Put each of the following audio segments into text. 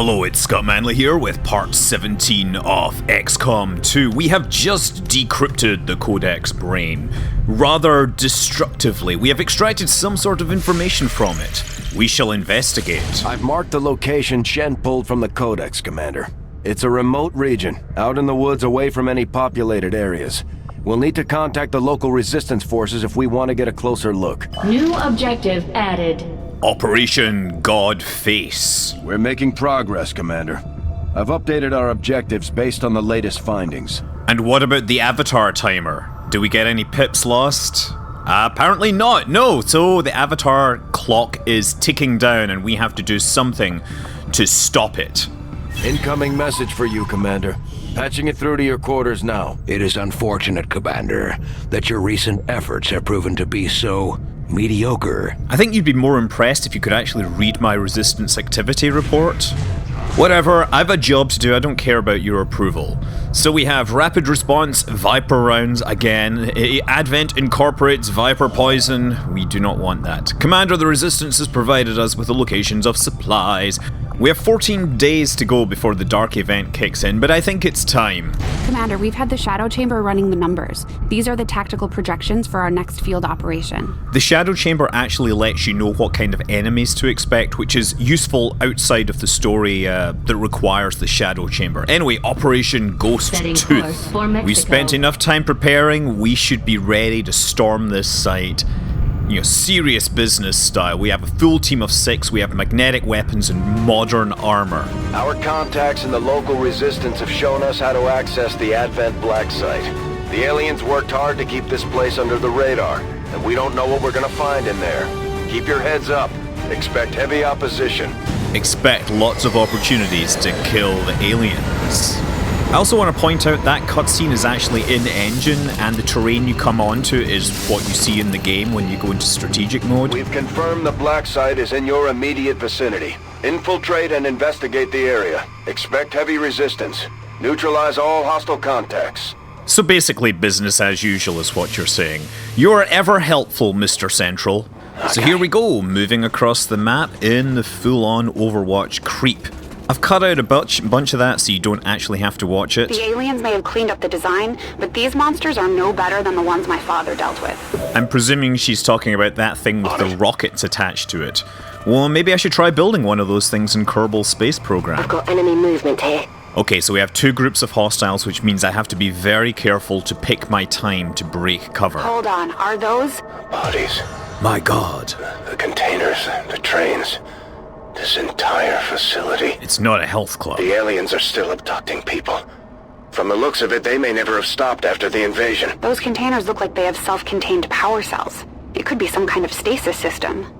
Hello, it's Scott Manley here with part 17 of XCOM 2. We have just decrypted the Codex brain. Rather destructively, we have extracted some sort of information from it. We shall investigate. I've marked the location Shen pulled from the Codex, Commander. It's a remote region, out in the woods away from any populated areas. We'll need to contact the local resistance forces if we want to get a closer look. New objective added. Operation God Face. We're making progress, Commander. I've updated our objectives based on the latest findings. And what about the avatar timer? Do we get any pips lost? Apparently not, no. So the avatar clock is ticking down and we have to do something to stop it. Incoming message for you, Commander. Patching it through to your quarters now. It is unfortunate, Commander, that your recent efforts have proven to be so mediocre. I think you'd be more impressed if you could actually read my resistance activity report. Whatever, I have a job to do, I don't care about your approval. So we have rapid response, Viper rounds again. Advent incorporates Viper poison. We do not want that. Commander, the Resistance has provided us with the locations of supplies. We have 14 days to go before the Dark event kicks in, but I think it's time. Commander, we've had the Shadow Chamber running the numbers. These are the tactical projections for our next field operation. The Shadow Chamber actually lets you know what kind of enemies to expect, which is useful outside of the story that requires the Shadow Chamber. Anyway, Operation Ghost Tooth. We spent enough time preparing, we should be ready to storm this site. You know, serious business style. We have a full team of 6, we have magnetic weapons and modern armor. Our contacts in the local resistance have shown us how to access the Advent Black Site. The aliens worked hard to keep this place under the radar, and we don't know what we're gonna find in there. Keep your heads up. Expect heavy opposition. Expect lots of opportunities to kill the aliens. I also want to point out that cutscene is actually in-engine, and the terrain you come onto is what you see in the game when you go into strategic mode. We've confirmed the Black Site is in your immediate vicinity. Infiltrate and investigate the area. Expect heavy resistance. Neutralize all hostile contacts. So basically business as usual is what you're saying. You're ever helpful, Mr. Central. So here we go, moving across the map in the full-on Overwatch creep. I've cut out a bunch of that so you don't actually have to watch it. The aliens may have cleaned up the design, but these monsters are no better than the ones my father dealt with. I'm presuming she's talking about that thing with the rockets attached to it. Well, maybe I should try building one of those things in Kerbal Space Program. I've got enemy movement here. Okay, so we have 2 groups of hostiles, which means I have to be very careful to pick my time to break cover. Hold on, are those? Bodies. My God. The containers, the trains. This entire facility. It's not a health club. The aliens are still abducting people. From the looks of it, they may never have stopped after the invasion. Those containers look like they have self-contained power cells. It could be some kind of stasis system.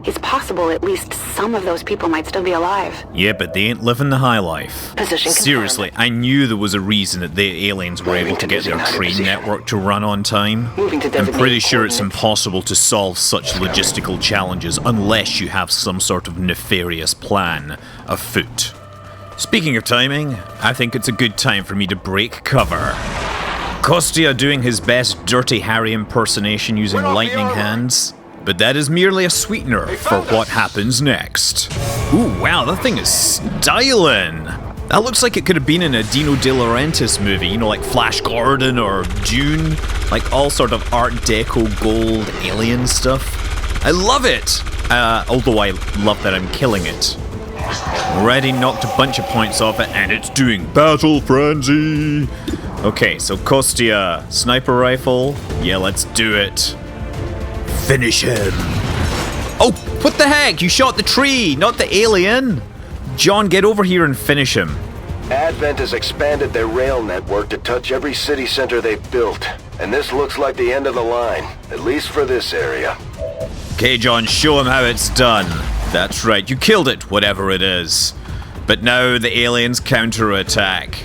It's possible at least some of those people might still be alive. Yeah, but they ain't living the high life. Position Seriously, I knew there was a reason that the aliens were able to get their train network to run on time. I'm pretty sure it's impossible to solve such logistical challenges unless you have some sort of nefarious plan afoot. Speaking of timing, I think it's a good time for me to break cover. Kostya doing his best Dirty Harry impersonation using lightning hands. But that is merely a sweetener for what happens next. Ooh, wow, that thing is styling. That looks like it could have been in a Dino De Laurentiis movie, you know, like Flash Gordon or Dune, like all sort of Art Deco gold alien stuff. I love it! Although I love that I'm killing it. Already knocked a bunch of points off it, and it's doing Battle Frenzy! Okay, so Kostya, sniper rifle. Yeah, let's do it. Finish him. Oh, what the heck? You shot the tree, not the alien. John, get over here and finish him. Advent has expanded their rail network to touch every city center they've built. And this looks like the end of the line, at least for this area. Okay, John, show him how it's done. That's right, you killed it, whatever it is. But now the aliens counterattack.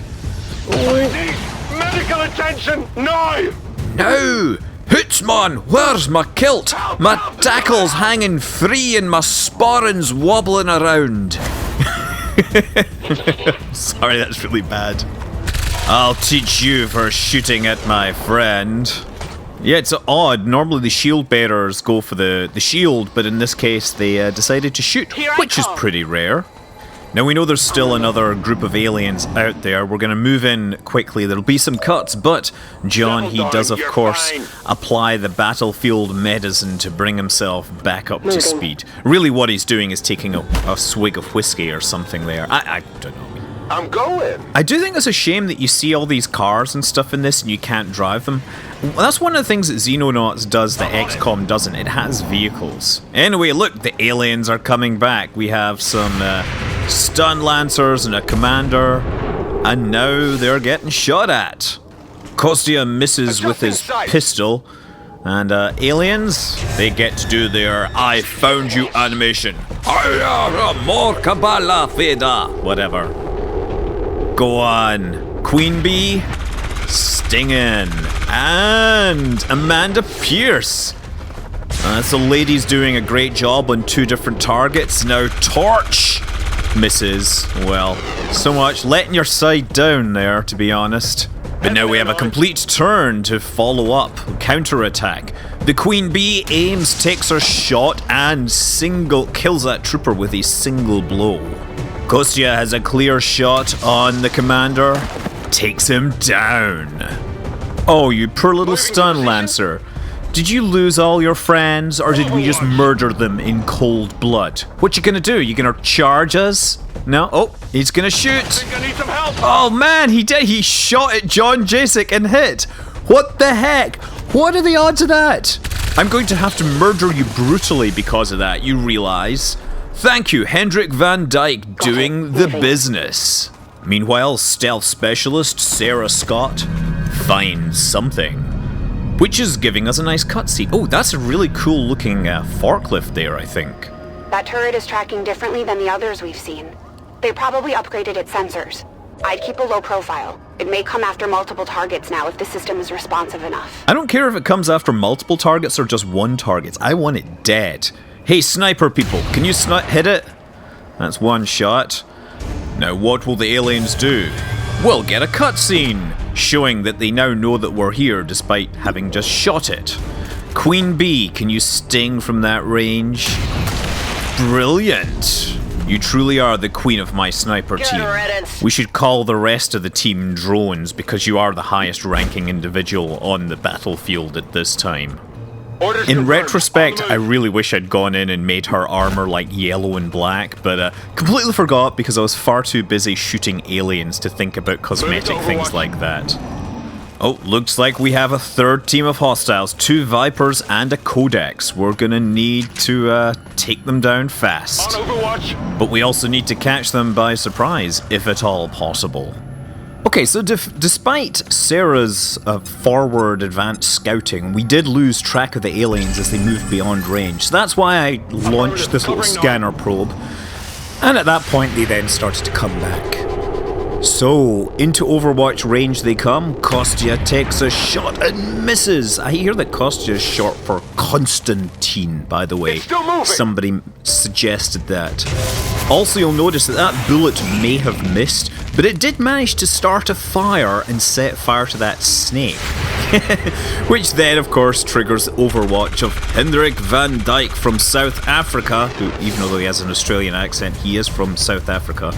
Medical attention, now! No! Hootsman, where's my kilt? My tackle's hanging free and my sporran's wobbling around. Sorry, that's really bad. I'll teach you for shooting at my friend. Yeah, it's odd. Normally the shield bearers go for the shield, but in this case they decided to shoot, which is pretty rare. Now we know there's still another group of aliens out there. We're going to move in quickly. There'll be some cuts, but John, he does of course apply the battlefield medicine to bring himself back up to speed. Really what he's doing is taking a swig of whiskey or something there. I don't know. I'm going. I do think it's a shame that you see all these cars and stuff in this and you can't drive them. Well, that's one of the things that Xenonauts does that XCOM doesn't. It has vehicles. Anyway, look, the aliens are coming back. We have some stun lancers and a commander, and now they're getting shot at. Kostya misses with his pistol, and aliens, they get to do their I found you animation. More Kabbalah Feda. Whatever. Go on. Queen Bee, stinging. And Amanda Pierce. So lady's doing a great job on 2 different targets. Now Torch misses. Well, so much letting your side down there, to be honest. But now we have a complete turn to follow up, counterattack. The Queen Bee aims, takes her shot, and kills that trooper with a single blow. Kostya has a clear shot on the commander, takes him down. Oh, you poor little stun lancer. Did you lose all your friends, or did we just murder them in cold blood? What you gonna do? You gonna charge us? No? Oh, he's gonna shoot. I think I need some help. Oh man, he did. He shot at John Jasek and hit. What the heck? What are the odds of that? I'm going to have to murder you brutally because of that, you realize. Thank you, Hendrik Van Dyke, doing the business. Meanwhile, stealth specialist Sarah Scott finds something, which is giving us a nice cutscene. Oh, that's a really cool looking forklift there, I think. That turret is tracking differently than the others we've seen. They probably upgraded its sensors. I'd keep a low profile. It may come after multiple targets now if the system is responsive enough. I don't care if it comes after multiple targets or just one target. I want it dead. Hey, sniper people, can you hit it? That's one shot. Now what will the aliens do? We'll get a cutscene, showing that they now know that we're here despite having just shot it. Queen Bee, can you sting from that range? Brilliant. You truly are the queen of my sniper team. We should call the rest of the team drones because you are the highest ranking individual on the battlefield at this time. In retrospect, I really wish I'd gone in and made her armor like yellow and black, but completely forgot because I was far too busy shooting aliens to think about cosmetic things like that. Oh, looks like we have a third team of hostiles, 2 Vipers and a Codex. We're gonna need to take them down fast. On Overwatch. But we also need to catch them by surprise, if at all possible. Okay, so despite Sarah's forward advanced scouting, we did lose track of the aliens as they moved beyond range. So that's why I launched this little scanner probe. And at that point, they then started to come back. So, into Overwatch range they come. Kostya takes a shot and misses. I hear that Kostya is short for Constantine, by the way. Somebody suggested that. Also, you'll notice that that bullet may have missed, but it did manage to start a fire and set fire to that snake. Which then, of course, triggers Overwatch of Hendrik Van Dyke from South Africa, who, even though he has an Australian accent, he is from South Africa.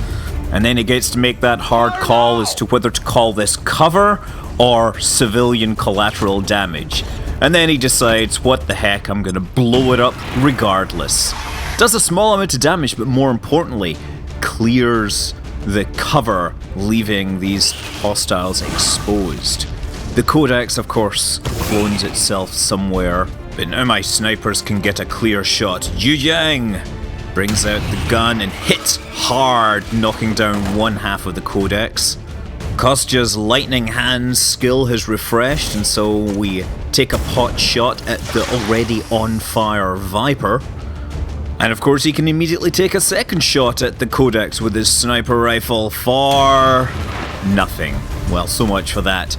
And then he gets to make that hard call as to whether to call this cover or civilian collateral damage. And then he decides, what the heck, I'm gonna blow it up regardless. Does a small amount of damage, but more importantly, clears the cover, leaving these hostiles exposed. The Codex, of course, clones itself somewhere, but now my snipers can get a clear shot. Yu Yang brings out the gun and hits hard, knocking down one half of the Codex. Kostya's lightning hands skill has refreshed, and so we take a pot shot at the already on fire Viper. And of course he can immediately take a second shot at the Codex with his sniper rifle for nothing. Well, so much for that.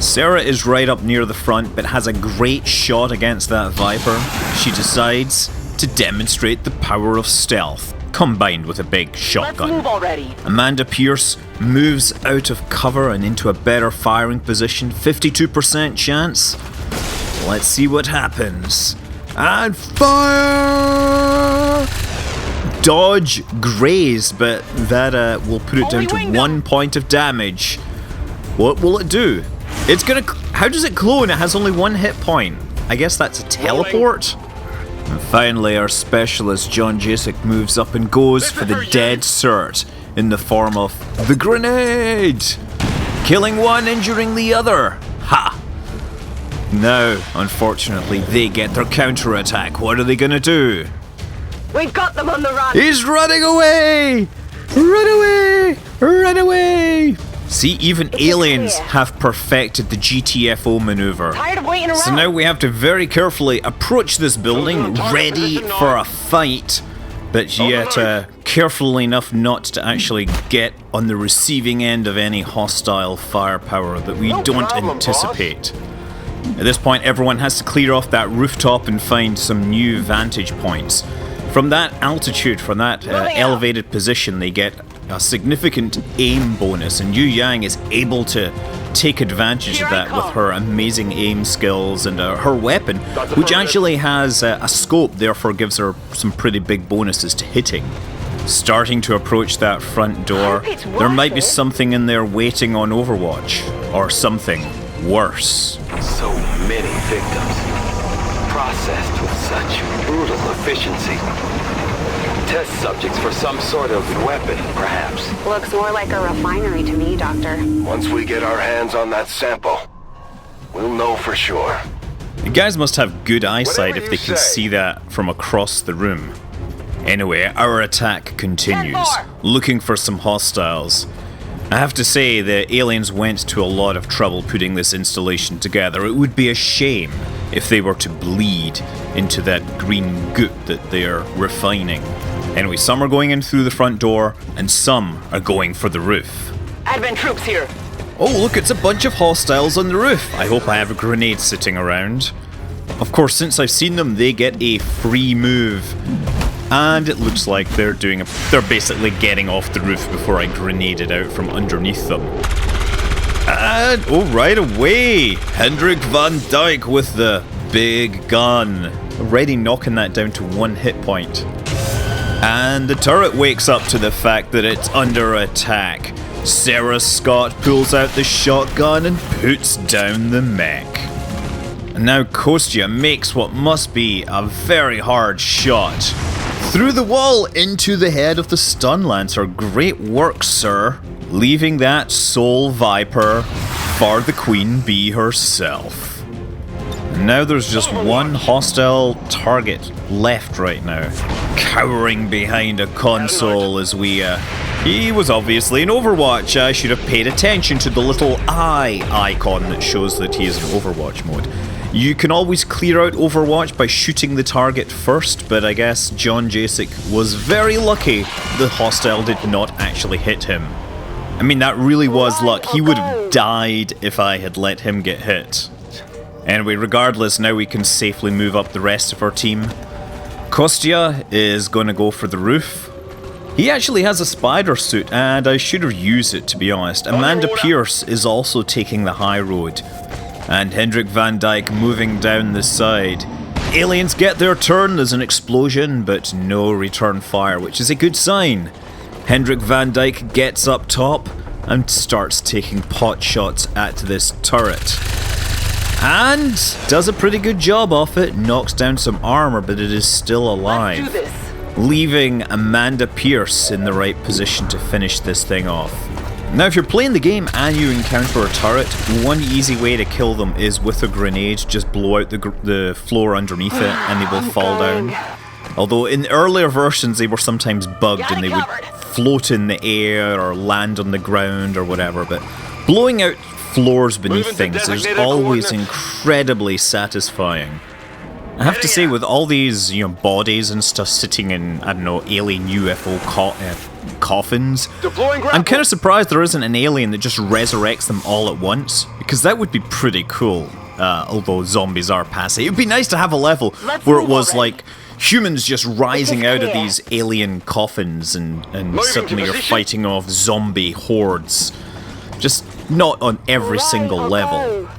Sarah is right up near the front, but has a great shot against that Viper. She decides to demonstrate the power of stealth, combined with a big shotgun. Let's move already. Amanda Pierce moves out of cover and into a better firing position. 52% chance. Let's see what happens. And fire! dodge, graze, but that will put it down to 1 point of damage. What will it do? It's gonna... How does it clone? It has only 1 hit point. I guess that's a teleport? And finally, our specialist, John Jasek, moves up and goes for the dead cert in the form of the grenade! Killing one, injuring the other. Ha! Now, unfortunately, they get their counterattack. What are they gonna do? We've got them on the run! He's running away! Run away! Run away! See, even aliens have perfected the GTFO maneuver. Tired of waiting around. So now we have to very carefully approach this building, ready for a fight, but yet careful enough not to actually get on the receiving end of any hostile firepower that we don't anticipate. At this point, everyone has to clear off that rooftop and find some new vantage points. From that altitude, from that elevated position, they get a significant aim bonus, and Yu Yang is able to take advantage of that with her amazing aim skills and her weapon, which actually has a scope, therefore gives her some pretty big bonuses to hitting. Starting to approach that front door, there might be something in there waiting on Overwatch, or something worse. So many victims, processed with such brutal efficiency. Test subjects for some sort of weapon, perhaps. Looks more like a refinery to me, Doctor. Once we get our hands on that sample, we'll know for sure. You guys must have good eyesight Whatever if they you can say. see that from across the room. Anyway, our attack continues, looking for some hostiles. I have to say, the aliens went to a lot of trouble putting this installation together. It would be a shame if they were to bleed into that green goop that they're refining. Anyway, some are going in through the front door, and some are going for the roof. Advent troops here. Oh, look, it's a bunch of hostiles on the roof. I hope I have a grenade sitting around. Of course, since I've seen them, they get a free move. And it looks like they're basically getting off the roof before I grenade it out from underneath them. And, oh, right away! Hendrik Van Dyke with the big gun. Already knocking that down to 1 hit point. And the turret wakes up to the fact that it's under attack. Sarah Scott pulls out the shotgun and puts down the mech. And now Kostya makes what must be a very hard shot. Through the wall into the head of the stun lancer. Great work, sir. Leaving that soul viper for the queen bee herself. Now there's just one hostile target left right now, cowering behind a console as we, he was obviously in Overwatch. I should have paid attention to the little eye icon that shows that he is in Overwatch mode. You can always clear out Overwatch by shooting the target first, but I guess John Jasek was very lucky the hostile did not actually hit him. I mean, that really was luck. He would have died if I had let him get hit. Anyway, regardless, now we can safely move up the rest of our team. Kostya is going to go for the roof. He actually has a spider suit, and I should have used it, to be honest. Amanda Pierce is also taking the high road. And Hendrik Van Dyke moving down the side. Aliens get their turn, there's an explosion, but no return fire, which is a good sign. Hendrik Van Dyke gets up top and starts taking pot shots at this turret. And does a pretty good job off it, knocks down some armor, but it is still alive. Let's do this. Leaving Amanda Pierce in the right position to finish this thing off. Now, if you're playing the game and you encounter a turret, one easy way to kill them is with a grenade. Just blow out the floor underneath it and they will fall down. Although in earlier versions they were sometimes bugged and they would float in the air or land on the ground or whatever, but blowing out floors beneath things is always incredibly satisfying. I have to say, with all these, bodies and stuff sitting in, I don't know, alien UFO coffins, I'm kind of surprised there isn't an alien that just resurrects them all at once, because that would be pretty cool, although zombies are passe. It would be nice to have a level where it was like humans just rising out of these alien coffins and suddenly you're fighting off zombie hordes. Just not on every single level.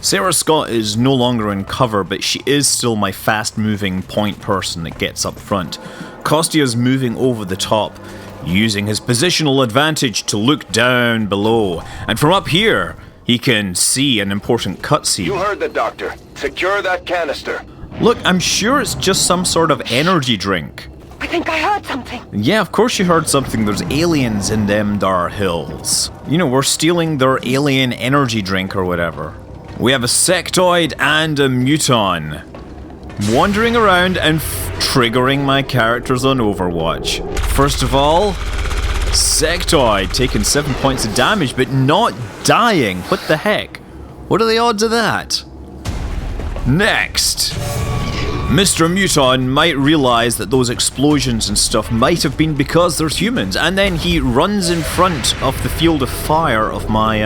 Sarah Scott is no longer in cover, but she is still my fast-moving point person that gets up front. Kostia's moving over the top, using his positional advantage to look down below. And from up here, he can see an important cutscene. You heard the doctor. Secure that canister. Look, I'm sure it's just some sort of energy drink. I think I heard something. Yeah, of course you heard something. There's aliens in them dar hills. You know, we're stealing their alien energy drink or whatever. We have a sectoid and a muton wandering around and triggering my characters on Overwatch. First of all, sectoid taking 7 points of damage but not dying. What the heck? What are the odds of that? Next, Mr. Muton might realize that those explosions and stuff might have been because there's humans, and then he runs in front of the field of fire of my,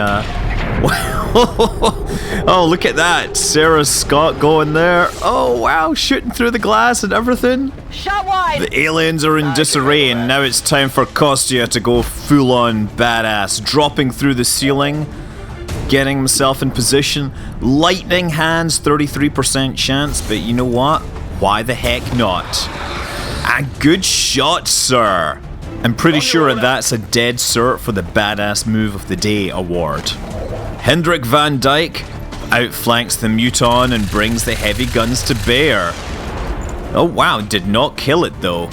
oh, look at that. Sarah Scott going there. Oh, wow, shooting through the glass and everything. Shot wide. The aliens are in disarray, and now it's time for Kostya to go full-on badass, dropping through the ceiling, getting himself in position. Lightning hands, 33% chance, but you know what? Why the heck not? A good shot, sir. I'm pretty sure that's a dead cert for the Badass Move of the Day award. Hendrik Van Dyke outflanks the Muton and brings the heavy guns to bear. Oh wow, did not kill it though.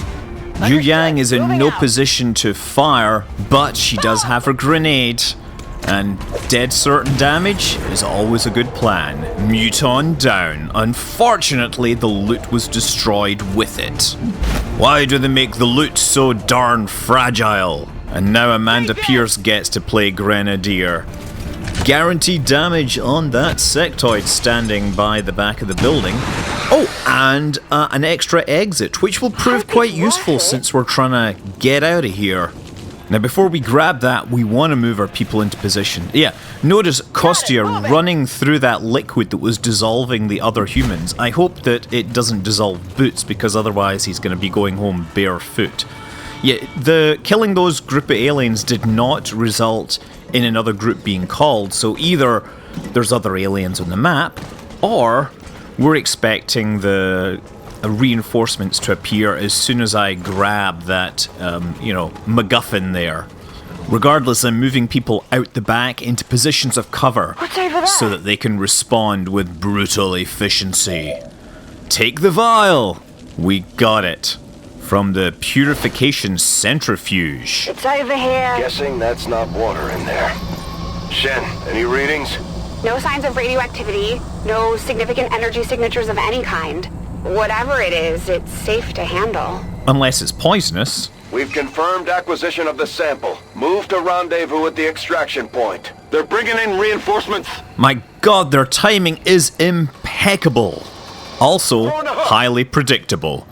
Yu Yang is in no position to fire, but she does have her grenade. And dead certain damage is always a good plan. Muton down. Unfortunately, the loot was destroyed with it. Why do they make the loot so darn fragile? And now Amanda Pierce gets to play Grenadier. Guaranteed damage on that sectoid standing by the back of the building. Oh, and an extra exit, which will prove quite useful since we're trying to get out of here. Now, before we grab that, we want to move our people into position. Yeah, notice Kostya running through that liquid that was dissolving the other humans. I hope that it doesn't dissolve Boots, because otherwise he's going to be going home barefoot. Yeah, the killing those group of aliens did not result in another group being called, so either there's other aliens on the map, or we're expecting the reinforcements to appear as soon as I grab that, MacGuffin there. Regardless, I'm moving people out the back into positions of cover so that they can respond with brutal efficiency. Take the vial! We got it. From the purification centrifuge. It's over here. Guessing that's not water in there. Shen, any readings? No signs of radioactivity, no significant energy signatures of any kind. Whatever it is, it's safe to handle. Unless it's poisonous. We've confirmed acquisition of the sample. Move to rendezvous at the extraction point. They're bringing in reinforcements. My god, their timing is impeccable. Also, highly predictable.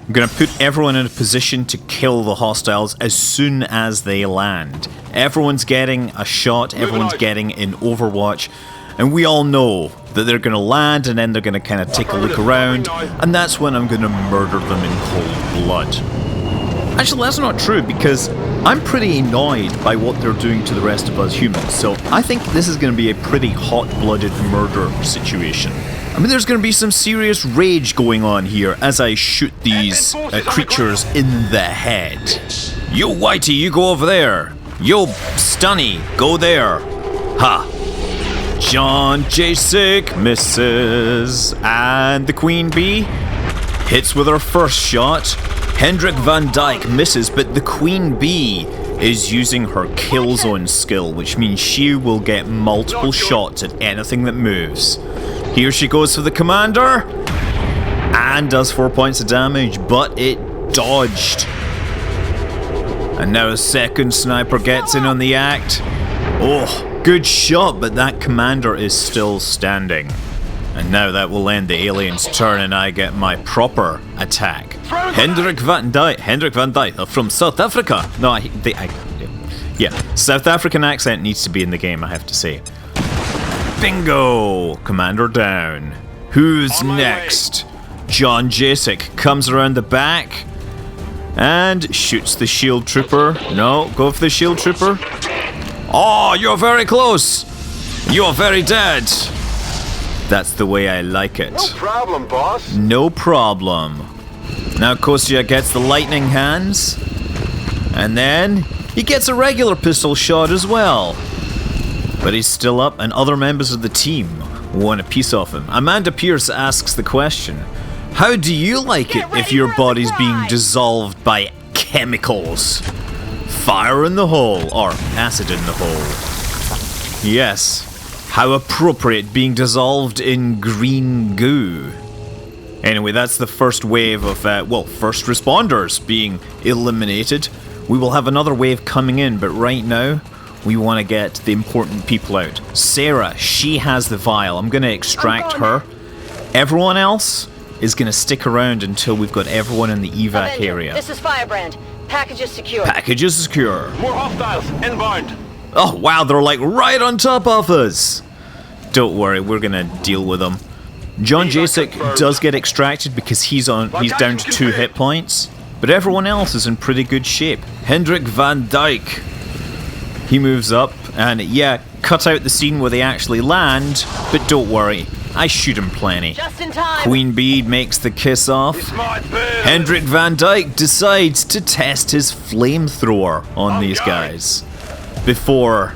I'm gonna put everyone in a position to kill the hostiles as soon as they land. Everyone's getting a shot, everyone's getting in Overwatch, and we all know that they're gonna land and then they're gonna kind of take a look around, and that's when I'm gonna murder them in cold blood. Actually, that's not true, because I'm pretty annoyed by what they're doing to the rest of us humans, so I think this is gonna be a pretty hot-blooded murder situation. I mean, there's gonna be some serious rage going on here as I shoot these creatures in the head. Yo, Whitey, you go over there. Yo, Stunny, go there. Ha. John Jasek misses. And the Queen Bee hits with her first shot. Hendrik Van Dyke misses, but the Queen Bee is using her kill zone skill, which means she will get multiple shots at anything that moves. Here she goes for the commander, and does 4 points of damage, but it dodged. And now a second sniper gets in on the act. Oh, good shot, but that commander is still standing. And now that will end the alien's turn and I get my proper attack. Hendrik Van Dyke from South Africa. No, yeah, South African accent needs to be in the game, I have to say. Bingo! Commander down. Who's next? John Jasek comes around the back and shoots the shield trooper. No, go for the shield trooper. Oh, you're very close. You're very dead. That's the way I like it. No problem, boss. No problem. Now Kostya gets the lightning hands. And then he gets a regular pistol shot as well. But he's still up, and other members of the team want a piece of him. Amanda Pierce asks the question, how do you like it if your body's being dissolved by chemicals? Fire in the hole, or acid in the hole. Yes, how appropriate being dissolved in green goo. Anyway, that's the first wave of, first responders being eliminated. We will have another wave coming in, but right now, we want to get the important people out. Sarah, she has the vial. I'm going to extract her. Everyone else is going to stick around until we've got everyone in the evac area. This is Firebrand. Package is secure. Package is secure. More hostiles inbound. Oh, wow, they're like right on top of us. Don't worry, we're going to deal with them. John Jasek does get extracted because he's down to 2 hit points. But everyone else is in pretty good shape. Hendrik van Dyke. He moves up and, yeah, cut out the scene where they actually land, but don't worry, I shoot him plenty. Just in time. Queen Bee makes the kiss off. Hendrik van Dyke decides to test his flamethrower on these guys before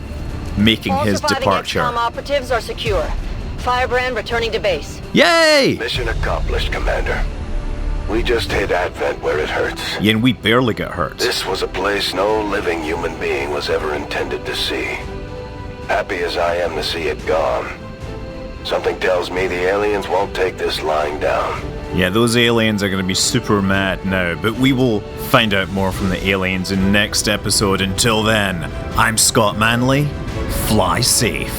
making his departure. XCOM operatives are secure. Firebrand returning to base. Yay! Mission accomplished, Commander. We just hit Advent where it hurts. Yeah, and we barely got hurt. This was a place no living human being was ever intended to see. Happy as I am to see it gone. Something tells me the aliens won't take this lying down. Yeah, those aliens are going to be super mad now, but we will find out more from the aliens in next episode. Until then, I'm Scott Manley. Fly safe.